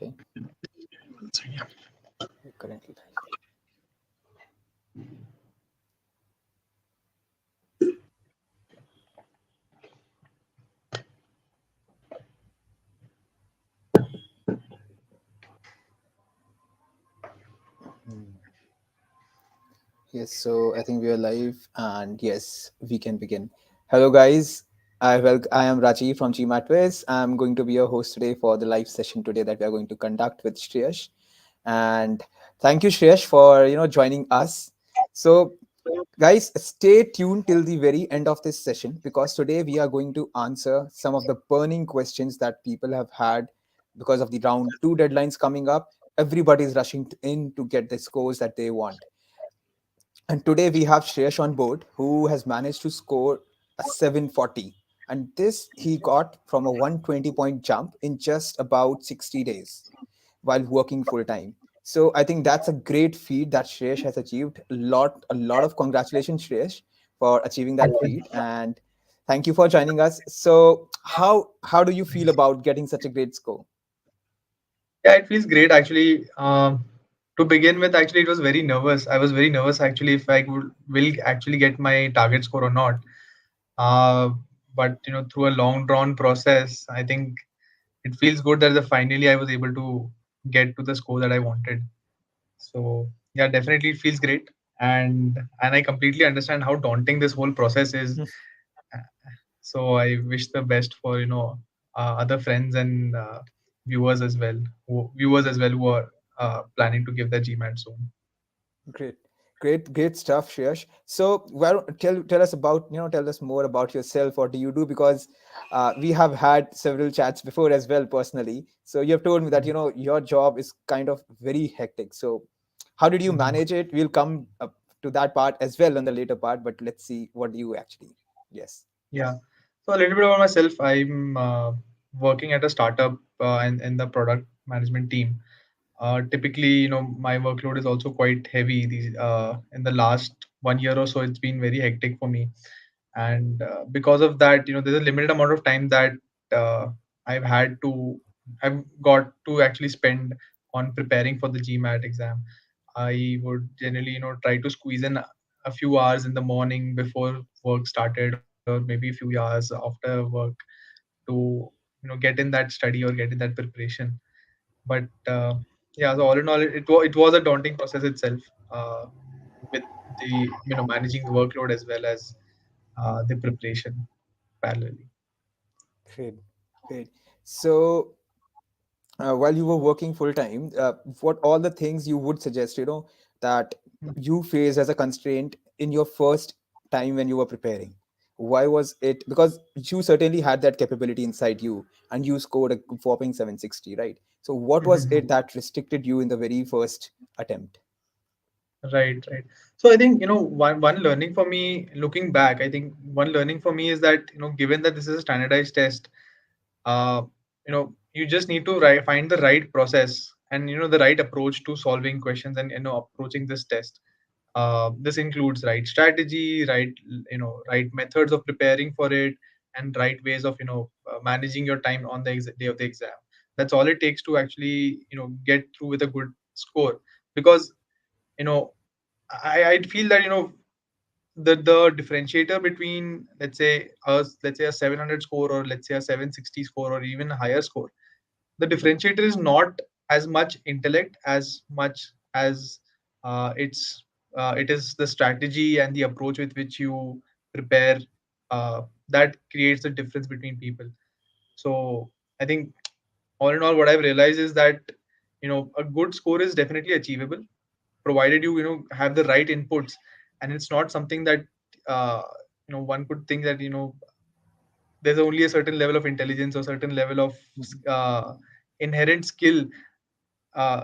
Okay. Currently. Hmm. Yes, so I think we are live, and yes, we can begin. Hello, guys. I am Rajiv from GMATWhiz. I'm going to be your host today for the live session today that we are going to conduct with Shreyash. And thank you, Shreyash, for joining us. So, guys, stay tuned till the very end of this session because today we are going to answer some of the burning questions that people have had because of the round two deadlines coming up. Everybody is rushing in to get the scores that they want. And today we have Shreyash on board who has managed to score a 740. And this he got from a 120 point jump in just about 60 days while working full time. So I think that's a great feat that Shreyash has achieved. A lot of congratulations, Shreyash, for achieving that feat. And thank you for joining us. So how do you feel about getting such a great score? Yeah, it feels great actually. To begin with, actually, it was very nervous. I was very nervous actually if I will actually get my target score or not. Uh, but through a long drawn process, I think it feels good that finally I was able to get to the score that I wanted. So yeah, definitely it feels great, and I completely understand how daunting this whole process is. So I wish the best for other friends and viewers as well, who are planning to give their GMAT soon. Great, great stuff, Shreyash. So, well, tell us about tell us more about yourself. What do you do? Because we have had several chats before as well, personally. So you have told me that your job is kind of very hectic. So, how did you Mhm. manage it? We'll come up to that part as well on the later part. But let's see what do you actually. Yes. Yeah. So a little bit about myself. I'm working at a startup in the product management team. Typically, my workload is also quite heavy. These in the last 1 year or so, it's been very hectic for me, and because of that, there's a limited amount of time that uh, I've had to, I've got to actually spend on preparing for the GMAT exam. I would generally, try to squeeze in a few hours in the morning before work started, or maybe a few hours after work to get in that study or get in that preparation. But yeah, so all in all, it was a daunting process itself, uh, with the managing the workload as well as the preparation parallelly. Great, great. So, while you were working full time, what all the things you would suggest, that you face as a constraint in your first time when you were preparing? Why was it? Because you certainly had that capability inside you, and you scored a whopping 760, right? So, what was it that restricted you in the very first attempt? Right, right. So I think, one learning for me, looking back, I think one learning for me is that, given that this is a standardized test, uh, you just need to find the right process and, the right approach to solving questions and, approaching this test. This includes right strategy, right methods of preparing for it, and right ways of, managing your time on the day of the exam. That's all it takes to actually, get through with a good score. Because, you know, I feel that the differentiator between, let's say a 700 score, or let's say a 760 score, or even a higher score, the differentiator is not as much intellect as much as it is the strategy and the approach with which you prepare, that creates the difference between people. So I think, all in all, what I've realized is that a good score is definitely achievable, provided you have the right inputs. And it's not something that uh, one could think that there's only a certain level of intelligence or certain level of uh, inherent skill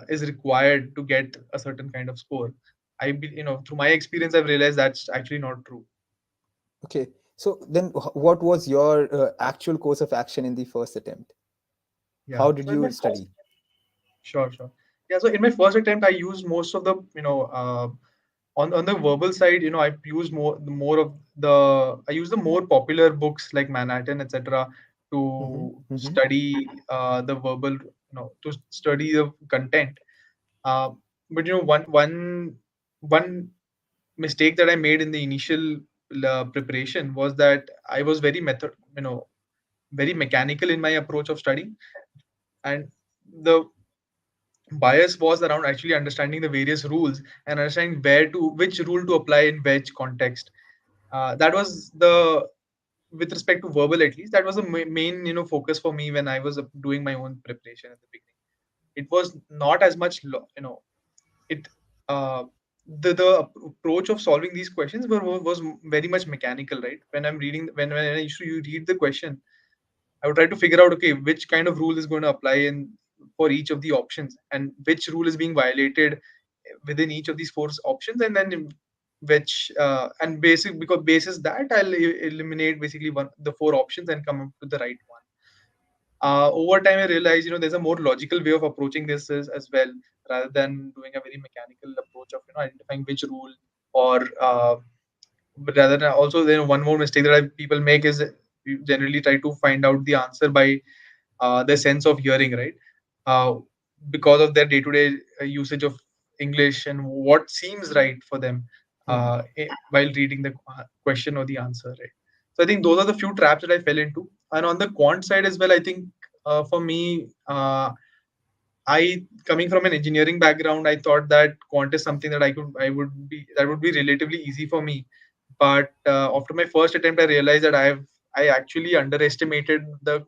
is required to get a certain kind of score. Through my experience, I've realized that's actually not true. Okay. So then, what was your actual course of action in the first attempt? Yeah. How did So in my you first, study? sure, sure. Yeah. So in my first attempt, I used most of the, on the verbal side, I've used more of the I use the more popular books like Manhattan, etc., Mm-hmm. to Mm-hmm. study the verbal, to study the content. Uh, but one mistake that I made in the initial preparation was that I was very very mechanical in my approach of studying, and the bias was around actually understanding the various rules and understanding which rule to apply in which context. That was the with respect to verbal, at least that was the main focus for me when I was doing my own preparation at the beginning. It was not as much it uh, the approach of solving these questions was very much mechanical, right? When I'm reading, when I used to you read the question, I would try to figure out, okay, which kind of rule is going to apply in for each of the options, and which rule is being violated within each of these four options, and then which and basic because basis that I'll eliminate basically one the four options and come up with the right one. Over time, I realized, there's a more logical way of approaching this as well, rather than doing a very mechanical approach of identifying which rule, or but rather than also, then one more mistake that people make is you generally try to find out the answer by their sense of hearing, right? Uh, because of their day-to-day usage of English and what seems right for them while reading the question or the answer, right? So I think those are the few traps that I fell into. And on the quant side as well, I think for me, I coming from an engineering background, I thought that quant is something that would be relatively easy for me. But after my first attempt, I realized that I actually underestimated the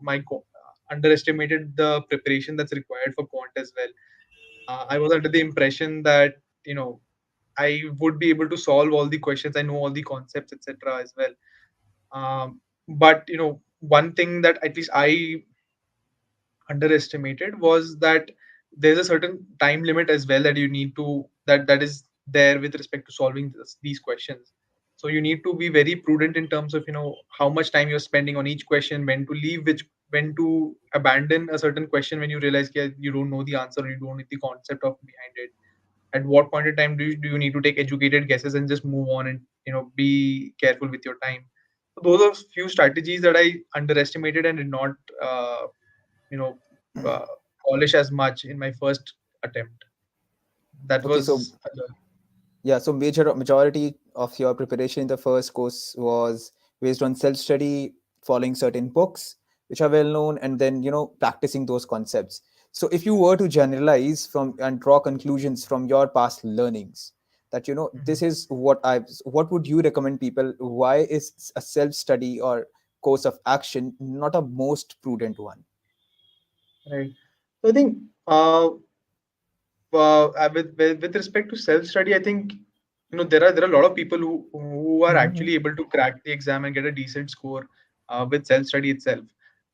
preparation that's required for quant as well. I was under the impression that you know I would be able to solve all the questions. I know all the concepts, etc. as well. But one thing that at least I underestimated was that there's a certain time limit as well that you need to that is there with respect to solving these questions. So you need to be very prudent in terms of how much time you're spending on each question, when to abandon a certain question when you realize that you don't know the answer or you don't know the concept of behind it. At what point in time do you need to take educated guesses and just move on and be careful with your time. So those are few strategies that I underestimated and did not you know uh, polish as much in my first attempt. That Okay, so was yeah, so majority of your preparation in the first course was based on self study, following certain books which are well known, and then practicing those concepts. So if you were to generalize from and draw conclusions from your past learnings, that Mhm. this is what would you recommend people? Why is a self study or course of action not a most prudent one? Right. So I think with respect to self study, I think there are a lot of people who are Mm-hmm. actually able to crack the exam and get a decent score with self study itself.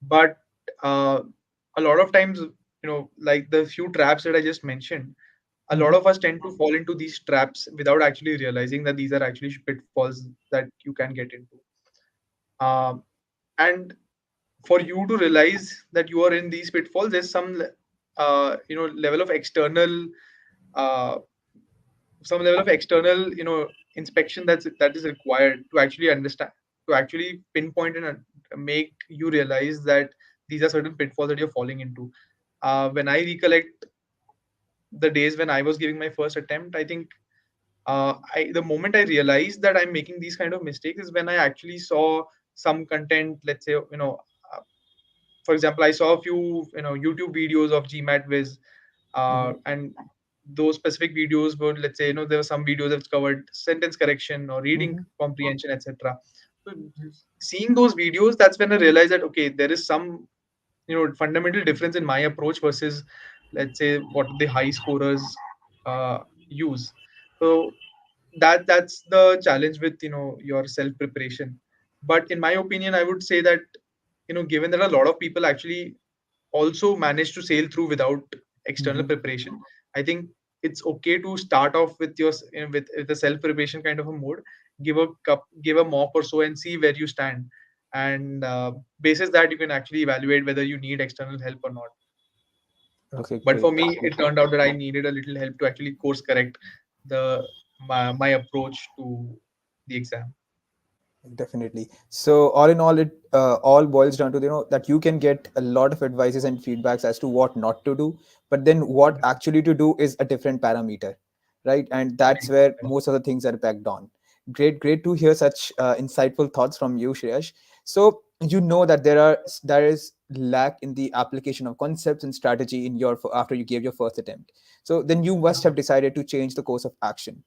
But uh, a lot of times, like the few traps that I just mentioned, a lot Mm-hmm. of us tend to fall into these traps without actually realizing that these are actually pitfalls that you can get into. Um, and for you to realize that you are in these pitfalls, there's level of uh, external inspection that is required to actually understand, to actually pinpoint and make you realize that these are certain pitfalls that you're falling into. When I recollect the days when I was giving my first attempt, I think the moment I realized that I'm making these kind of mistakes is when I actually saw some content. Let's say, uh, for example, I saw a few YouTube videos of GMATWhiz, Mm-hmm. and those specific videos were, let's say, there were some videos that covered sentence correction or reading Mm-hmm. comprehension, etc. So seeing those videos, that's when I realized that okay, there is some fundamental difference in my approach versus, let's say, what the high scorers uh, use. So that's the challenge with your self preparation. But in my opinion, I would say that given that a lot of people actually also manage to sail through without external Mm-hmm. preparation, I think it's okay to start off with with the self preparation kind of a mode. Give a mock or so and see where you stand, and basis that you can actually evaluate whether you need external help or not. Okay, But for great. me, it turned out that I needed a little help to actually course correct my approach to the exam. Definitely. So all in all, it all boils down to, that you can get a lot of advices and feedbacks as to what not to do, but then what actually to do is a different parameter, right? And that's Right. where most of the things are pegged on. Great to hear such insightful thoughts from you, Shreyash. So you know that there is lack in the application of concepts and strategy in your after you gave your first attempt. So then you must have decided to change the course of action.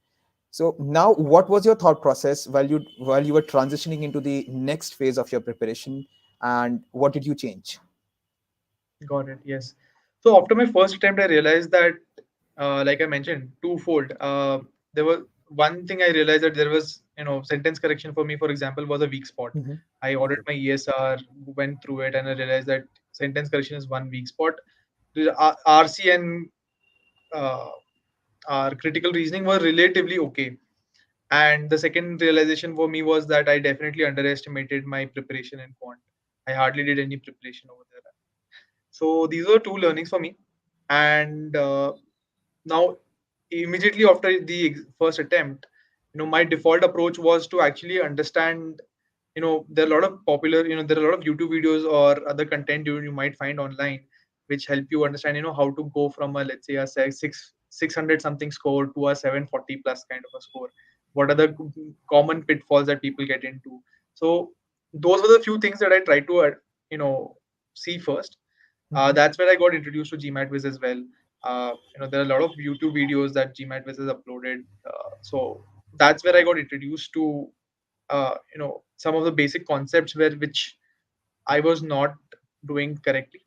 So now, what was your thought process while you were transitioning into the next phase of your preparation, and what did you change? Got it. Yes. So after my first attempt, I realized that, like I mentioned, twofold. There was one thing I realized that there was, sentence correction for me, for example, was a weak spot. Hmm. I ordered my ESR, went through it, and I realized that sentence correction is one weak spot. The RC and uh, our critical reasoning were relatively okay. And the second realization for me was that I definitely underestimated my preparation in quant. I hardly did any preparation over there. So these were two learnings for me. And now, immediately after the first attempt, my default approach was to actually understand. There are a lot of popular, there are a lot of YouTube videos or other content you might find online, which help you understand, how to go from a, let's say, a 600 something score to a 740 plus kind of a score. What are the common pitfalls that people get into? So those were the few things that I tried to, you know, see first. Hmm. That's where I got introduced to GMATWhiz as well. There are a lot of YouTube videos that GMATWhiz has uploaded. So that's where I got introduced to, some of the basic concepts which I was not doing correctly.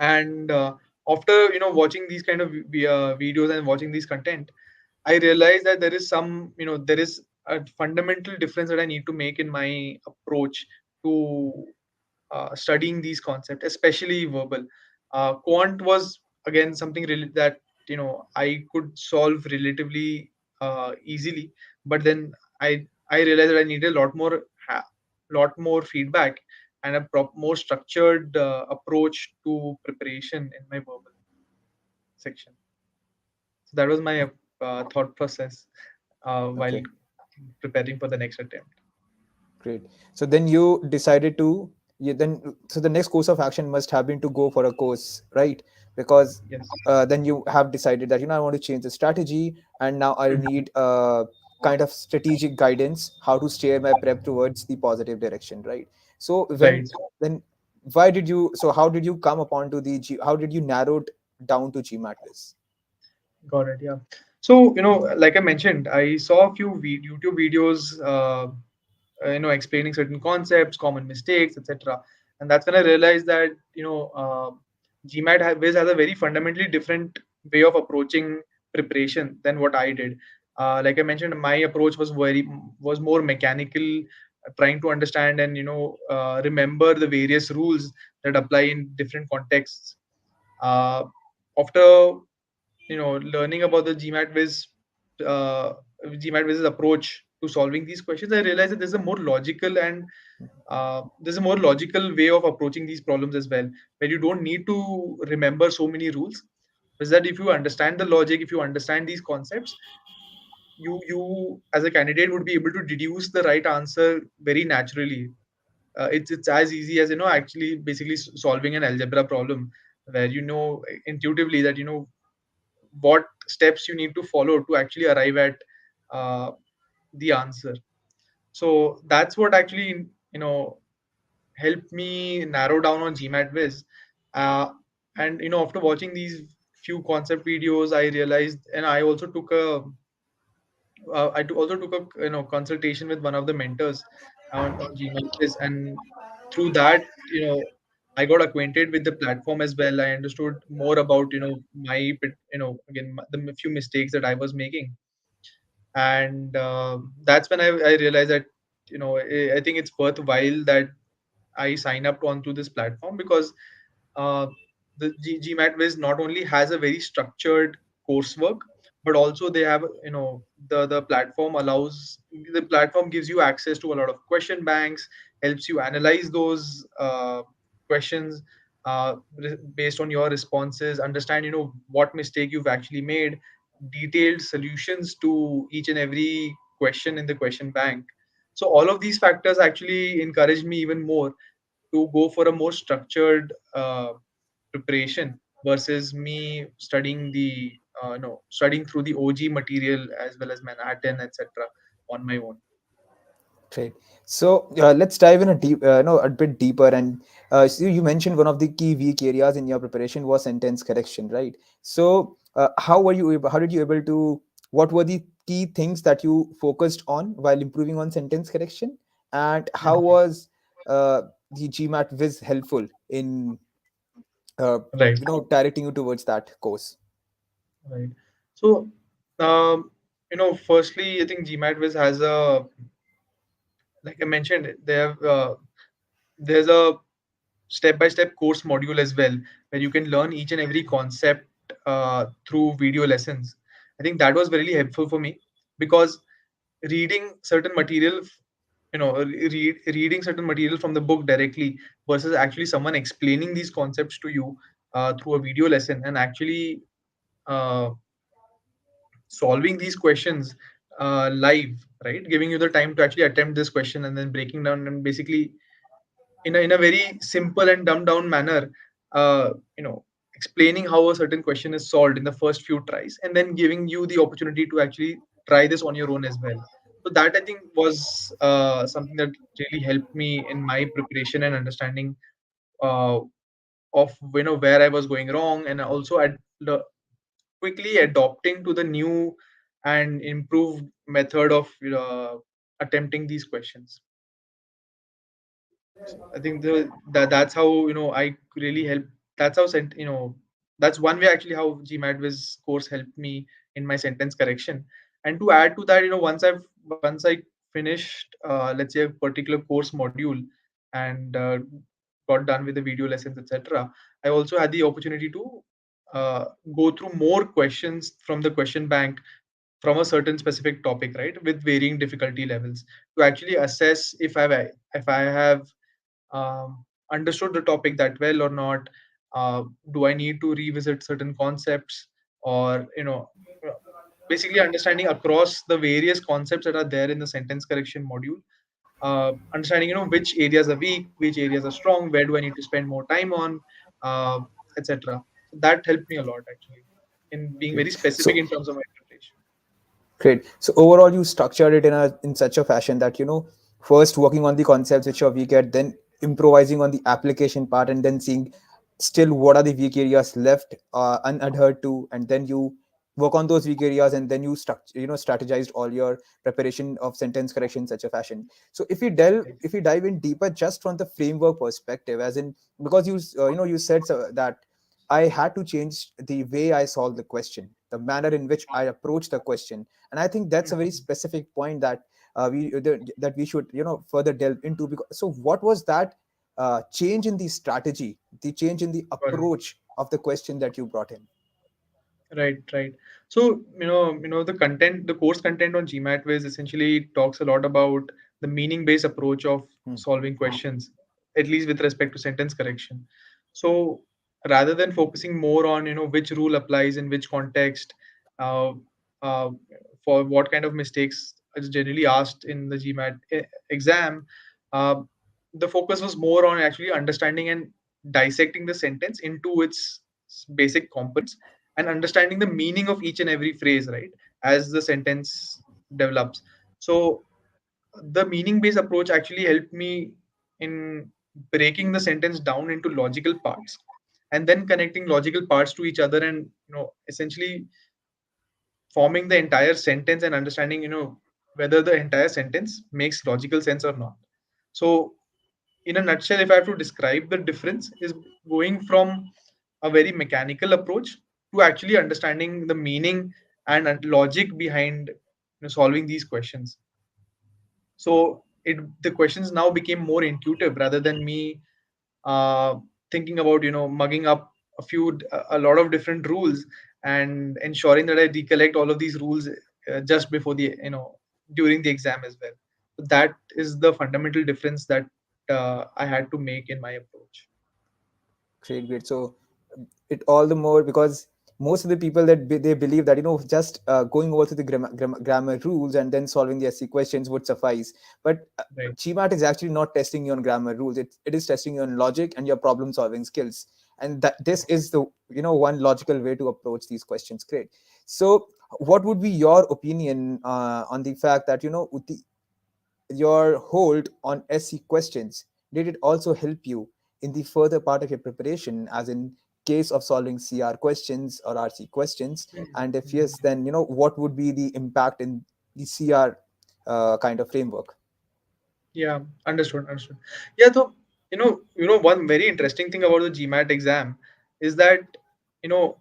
And after watching these kind of videos and watching these content, I realized that there is a fundamental difference that I need to make in my approach to studying these concepts, especially verbal. Quant was again something really that I could solve relatively easily, but then I realized that I needed a lot more feedback and a more structured approach to preparation in my verbal section. So that was my thought process while Okay, preparing for the next attempt. great. So then you decided to you then so the next course of action must have been to go for a course, right? Because Yes. then you have decided that I want to change the strategy, and now I Mhm. need kind of strategic guidance how to steer my prep towards the positive direction, right? So when Right. then why did you so how did you come upon to how did you narrow it down to GMATWhiz? Got it. Yeah. So, like I mentioned, I saw a few YouTube videos, explaining certain concepts, common mistakes, etc. And that's when I realized that, Viz has a very fundamentally different way of approaching preparation than what I did. Like I mentioned, my approach was more mechanical, trying to understand and remember the various rules that apply in different contexts. Uh, After learning about the uh, GMATWhiz's approach to solving these questions, I realized that there's a more logical way of approaching these problems as well, where you don't need to remember so many rules. Is that if you understand the logic, if you understand these concepts, you as a candidate would be able to deduce the right answer very naturally. It's as easy as actually basically solving an algebra problem, where intuitively that what steps you need to follow to actually arrive at uh, the answer. So that's what actually helped me narrow down on GMATWhiz. Uh, and after watching these few concept videos, I realized, and I also took a also took a consultation with one of the mentors on GMATWhiz, and through that, I got acquainted with the platform as well. I understood more about again the few mistakes that I was making, and that's when I realized that I think it's worthwhile that I sign up onto this platform, because uh, the GMATWiz not only has a very structured coursework, but also they have the platform allows the platform gives you access to a lot of question banks, helps you analyze those questions based on your responses, understand what mistake you've actually made, detailed solutions to each and every question in the question bank. So all of these factors actually encouraged me even more to go for a more structured preparation versus me studying the no studying through the OG material as well as Manhattan, etc., on my own. Great. So let's dive in a deep, no, a bit deeper. And so you mentioned one of the key weak areas in your preparation was sentence correction, right? So how were you? How did you able to? What were the key things that you focused on while improving on sentence correction? And how Mhm. was the GMAT Whiz helpful in uh, Right, directing you towards that course? right. So, firstly, I think GMATWhiz has a, like I mentioned, there's a step-by-step course module as well, where you can learn each and every concept through video lessons. I think that was really helpful for me because reading certain material, reading certain material from the book directly versus actually someone explaining these concepts to you through a video lesson and actually uh, solving these questions live, right? Giving you the time to actually attempt this question and then breaking down and basically in a very simple and dumbed down manner, uh, you know, explaining how a certain question is solved in the first few tries, and then giving you the opportunity to actually try this on your own as well. So that I think was something that really helped me in my preparation and understanding uh, of where I was going wrong, and also quickly adopting to the new and improved method of attempting these questions. So I think that's how I really help. That's how that's one way actually how GMATWhiz course helped me in my sentence correction. And to add to that, once I finished let's say a particular course module and got done with the video lessons, etc. I also had the opportunity to uh, go through more questions from the question bank from a certain specific topic, right, with varying difficulty levels, to actually assess if I have understood the topic that well or not. Do I need to revisit certain concepts, or basically understanding across the various concepts that are there in the sentence correction module, understanding which areas are weak, which areas are strong, where do I need to spend more time on, uh, etc. So that helped me a lot actually in being very Great. specific So in terms of my preparation. great. So overall, you structured it in such a fashion that first working on the concepts which are weak at, then improvising on the application part, and then seeing still what are the weak areas left unadhered to, and then you work on those weak areas, and then you strategized all your preparation of sentence correction in such a fashion. So if we dive in deeper, just from the framework perspective, as in, because you said that I had to change the way I solve the question, the manner in which I approach the question, and I think that's a very Mhm. specific point that that we should further delve into. Because so what was that change in the strategy, the change in the Got it. approach of the question that you brought in? Right, right. So, the content, the course content on GMATWiz essentially talks a lot about the meaning-based approach of Hmm. solving questions, at least with respect to sentence correction. So, rather than focusing more on, which rule applies in which context, uh, uh, for what kind of mistakes is generally asked in the GMAT exam, uh, the focus was more on actually understanding and dissecting the sentence into its basic components and understanding the meaning of each and every phrase, right, as the sentence develops. So the meaning based approach actually helped me in breaking the sentence down into logical parts and then connecting logical parts to each other, and essentially forming the entire sentence and understanding whether the entire sentence makes logical sense or not. So in a nutshell, if I have to describe the difference, is going from a very mechanical approach to actually understanding the meaning and logic behind solving these questions. So the questions now became more intuitive rather than me uh, thinking about mugging up a lot of different rules and ensuring that I recollect all of these rules just before the during the exam as well. So that is the fundamental difference that I had to make in my approach. Great, great. So it all the more because most of the people that they believe that just going over to the grammar rules and then solving the SC questions would suffice. But Right. GMAT is actually not testing you on grammar rules. It is testing you on logic and your problem solving skills. And that this is the one logical way to approach these questions. Great. So what would be your opinion on the fact that your hold on SC questions, did it also help you in the further part of your preparation, as in case of solving CR questions or RC questions? And if yes, then what would be the impact in the CR kind of framework? Yeah, understood. Yeah, so one very interesting thing about the GMAT exam is that you know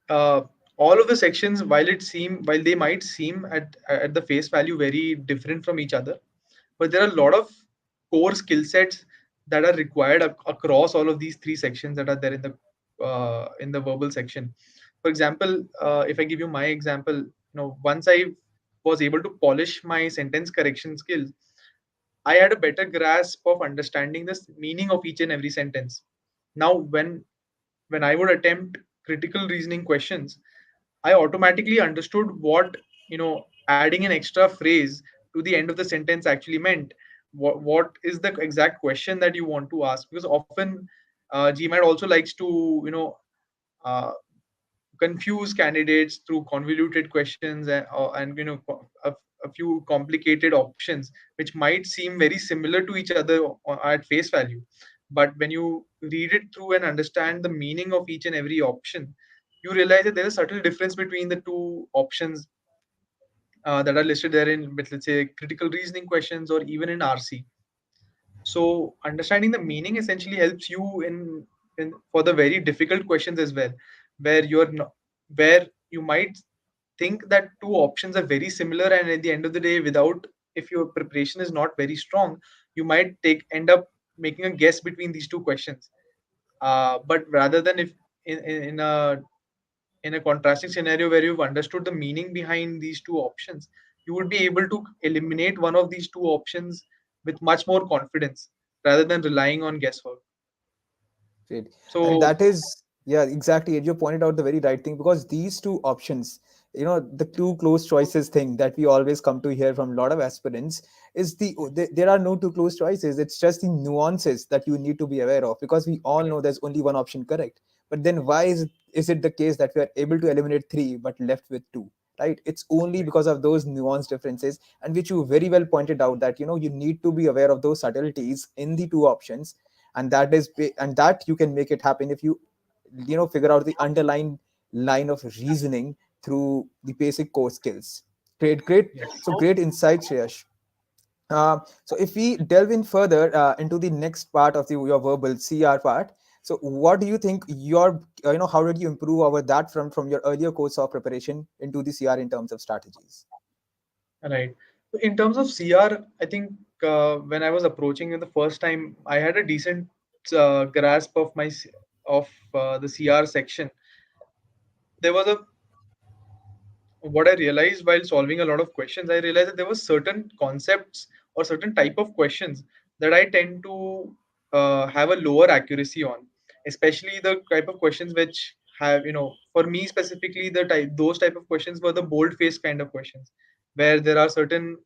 uh, all of the sections, while they might seem at the face value very different from each other, but there are a lot of core skill sets that are required across all of these three sections that are there in the verbal section. For example, if I give you my example, once I was able to polish my sentence correction skills, I had a better grasp of understanding the meaning of each and every sentence. Now, when I would attempt critical reasoning questions, I automatically understood what adding an extra phrase to the end of the sentence actually meant. What is the exact question that you want to ask? Because often GMAT also likes to uh, confuse candidates through convoluted questions and a few complicated options which might seem very similar to each other at face value, but when you read it through and understand the meaning of each and every option, you realize that there is a subtle difference between the two options that are listed there in, let's say, critical reasoning questions or even in RC. So understanding the meaning essentially helps you in for the very difficult questions as well, where you're not, where you might think that two options are very similar, and at the end of the day, without, if your preparation is not very strong, you might take end up making a guess between these two questions. But rather than if in a contrasting scenario where you've understood the meaning behind these two options, you would be able to eliminate one of these two options with much more confidence rather than relying on guesswork. Great. And So, that is, yeah, exactly. You pointed out the very right thing, because these two options, the two close choices thing that we always come to hear from a lot of aspirants is there are no two close choices. It's just the nuances that you need to be aware of, because we all know there's only one option correct. But then why is it the case that we are able to eliminate three but left with two? Right? It's only because of those nuance differences, and which you very well pointed out that you need to be aware of those subtleties in the two options. And that you can make it happen if you figure out the underlying line of reasoning through the basic core skills. Great. yes. So great insight, Shreyash. So if we delve in further into the next part of your verbal CR part, so what do you think how did you improve over that from your earlier course of preparation into the CR in terms of strategies? Right. So in terms of CR, I think when I was approaching it the first time, I had a decent grasp of the CR section. There was a what I realized while solving a lot of questions, I realized that there were certain concepts or certain type of questions that I tend to have a lower accuracy on, especially the type of questions which have, for me specifically, those type of questions were the bold face kind of questions, where there are certain,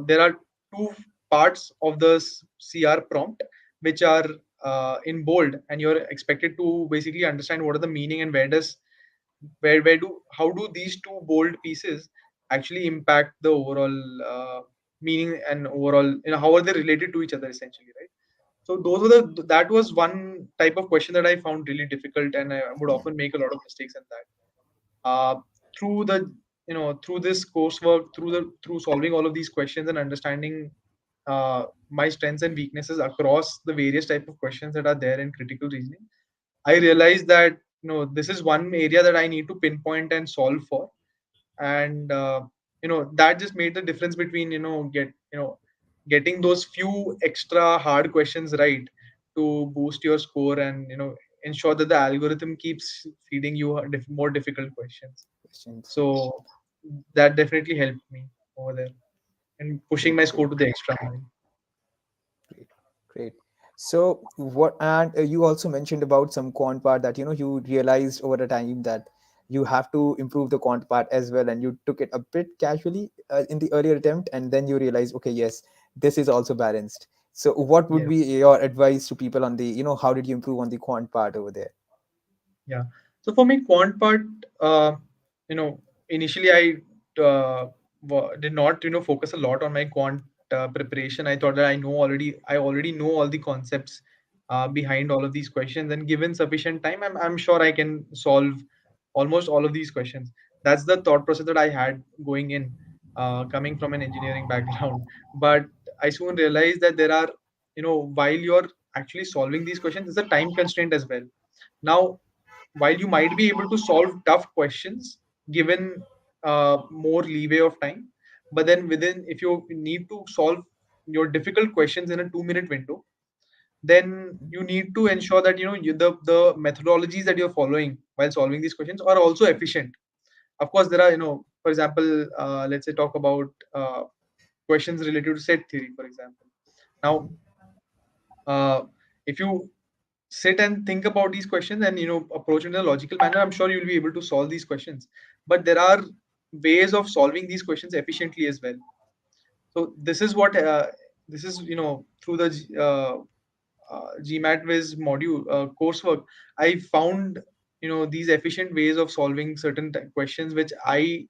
there are two parts of the CR prompt which are in bold, and you're expected to basically understand what are the meaning and where do how do these two bold pieces actually impact the overall meaning, and overall, how are they related to each other essentially, right? So those were that was one type of question that I found really difficult, and I would often make a lot of mistakes in that. Through the through this coursework, through solving all of these questions and understanding my strengths and weaknesses across the various type of questions that are there in critical reasoning, I realized that this is one area that I need to pinpoint and solve for, and that just made the difference between getting those few extra hard questions right to boost your score, and ensure that the algorithm keeps feeding you more difficult questions. Questions. So that definitely helped me over there and pushing Great, my great, score to the extra mile. great, great. So what, and you also mentioned about some quant part that you realized over a time that you have to improve the quant part as well, and you took it a bit casually in the earlier attempt, and then you realize, okay, yes, this is also balanced. So what would be Yes. your advice to people on the, how did you improve on the quant part over there? Yeah. So for me, quant part, uh, initially I did not, focus a lot on my quant preparation. I thought that I already know all the concepts behind all of these questions, and given sufficient time, I'm sure I can solve almost all of these questions. That's the thought process that I had going in, coming from an engineering background. But I soon realized that there are, while you're actually solving these questions, there's a time constraint as well. Now, while you might be able to solve tough questions given more leeway of time, but then within, if you need to solve your difficult questions in a 2-minute window, then you need to ensure that the methodologies that you're following while solving these questions are also efficient. Of course, there are, for example, let's say talk about questions related to set theory, for example. Now, uh, if you sit and think about these questions and approach it in a logical manner, I'm sure you'll be able to solve these questions. But there are ways of solving these questions efficiently as well. So this is through the GMATWhiz module coursework, I found these efficient ways of solving certain questions which I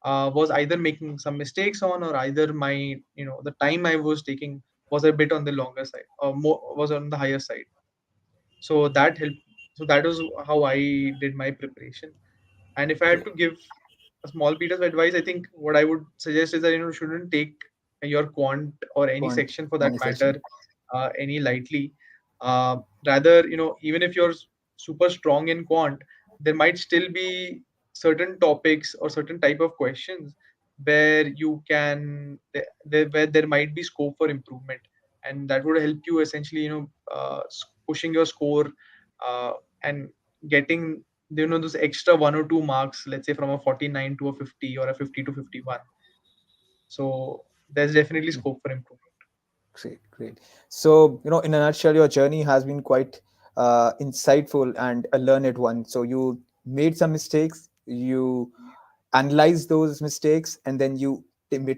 was either making some mistakes on, or either my the time I was taking was a bit on the longer side, or more was on the higher side. So that helped. So that was how I did my preparation. And if I had Great. to give a small bit of advice, I think what I would suggest is that shouldn't take your quant or any Quant, section for that any matter section. any lightly. Rather, even if you're super strong in quant, there might still be certain topics or certain type of questions where you can where there might be scope for improvement, and that would help you essentially pushing your score uh, and getting those extra 1 or 2 marks, let's say from a 49 to a 50 or a 50 to 51. So there's definitely scope for improvement. Great, great. So, in a nutshell, your journey has been quite insightful and a learned one. So, you made some mistakes, you analyzed those mistakes, and then you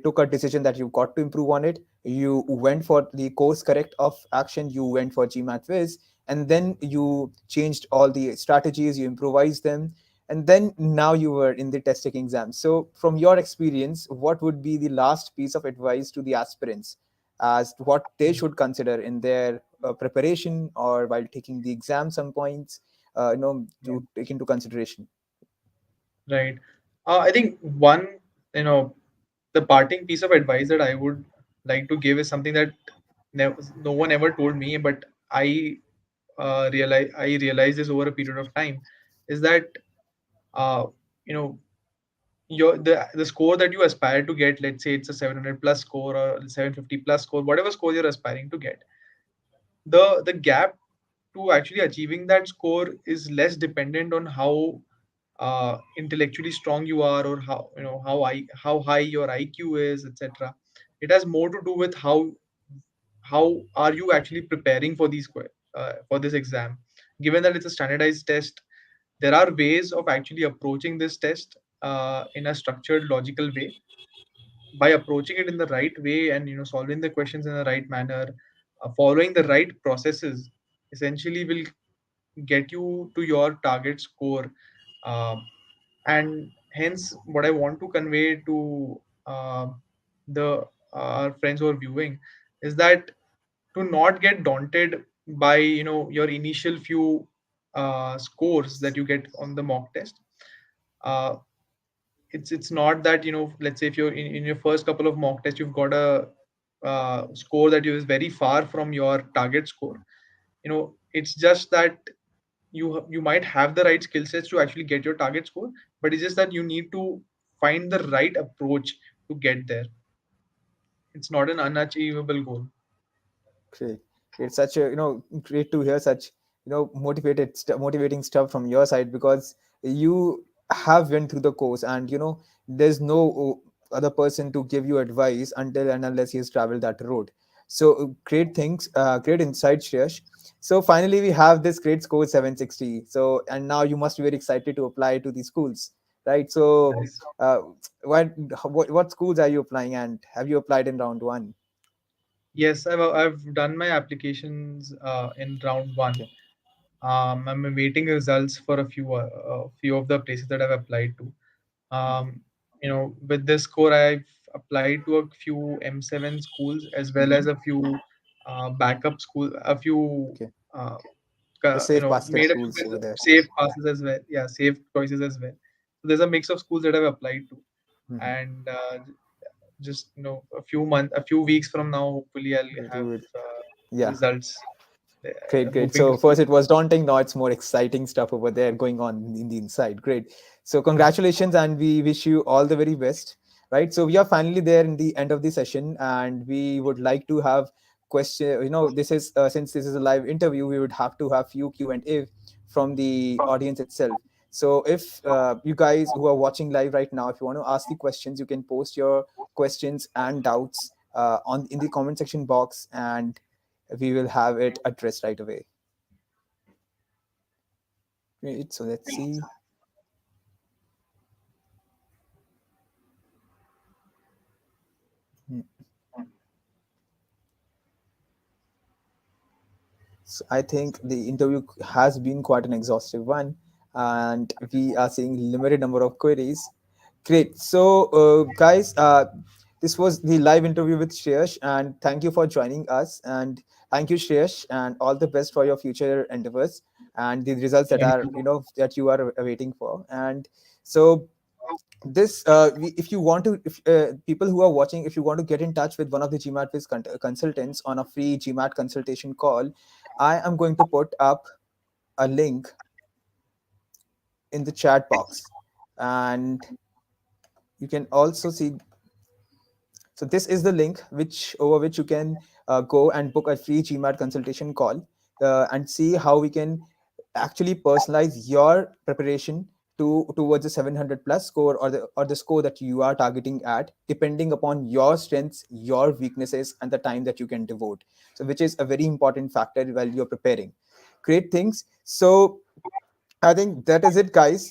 took a decision that you got to improve on it. You went for the course correct of action, you went for GMATWhiz, and then you changed all the strategies, you improvised them, and then now you were in the test taking exam. So, from your experience, what would be the last piece of advice to the aspirants as to what they should consider in their preparation or while taking the exam? Some points, Yeah. to take into consideration. Right. I think one, you know, the parting piece of advice that I would like to give is something that no one ever told me, but I realized this over a period of time, is that uh, you know the score that you aspire to get, let's say it's a 700 plus score or 750 plus score, whatever score you're aspiring to get, the gap to actually achieving that score is less dependent on how intellectually strong you are, or how high your IQ is, etc. It has more to do with how are you actually preparing for for this exam. Given that it's a standardized test, there are ways of actually approaching this test in a structured, logical way. By approaching it in the right way and solving the questions in the right manner, following the right processes, essentially will get you to your target score. Um and hence, what I want to convey to the our friends who are viewing is that to not get daunted by your initial few scores that you get on the mock test. uh, it's not that let's say if you're in your first couple of mock tests you've got a score that is very far from your target score. It's just that you might have the right skill sets to actually get your target score, but it's just that you need to find the right approach to get there. It's not an unachievable goal. Great. It's such a, great to hear such, motivating stuff from your side, because you have went through the course, and there's no other person to give you advice until and unless he has traveled that road. So great things, great insight, Shreyash. So finally, we have this great score 760. So and now you must be very excited to apply to the schools, right? So Yes. uh, what schools are you applying, and have you applied in round one? Yes, I've done my applications in round one. Okay. I'm awaiting results for a few of the places that I've applied to. Hmm. With this score, I've applied to a few M7 schools as well as Hmm. a few backup school, a few Okay. uh, The safe basket made a schools few over there. safe passes as well. Yeah, safe choices as well. So there's a mix of schools that I've applied to, Hmm. and just a few weeks from now, hopefully I'll You have would, the yeah. results. Great, great. Hoping to So see. first it was daunting, now it's more exciting stuff over there going on in the inside. Great. So congratulations, and we wish you all the very best. Right. So we are finally there in the end of the session, and we would like to have question. This is since this is a live interview, we would have to have few Q&A from the audience itself. So if you guys who are watching live right now, if you want to ask the questions, you can post your questions and doubts on in the comment section box, and we will have it addressed right away. Great. So let's see. Hmm. So I think the interview has been quite an exhaustive one, and we are seeing limited number of queries. Great. So, guys, this was the live interview with Shreyash, and thank you for joining us. And thank you, Shreyash, and all the best for your future endeavors and the results that Thank are you. that you are awaiting for. And so this if you want to, if people who are watching, if you want to get in touch with one of the GMATWhiz consultants on a free GMAT consultation call, I am going to put up a link in the chat box, and you can also see. So this is the link which over which you can go and book a free GMAT consultation call, and see how we can actually personalize your preparation towards the 700 plus score, or the score that you are targeting at, depending upon your strengths, your weaknesses, and the time that you can devote. So which is a very important factor while you're preparing. Great things. So I think that is it, guys.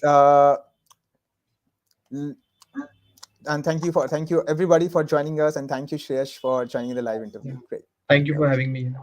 And thank you everybody for joining us, and thank you, Shreyash, for joining the live Yeah. interview. Great. Thank you Yeah, for okay. having me here.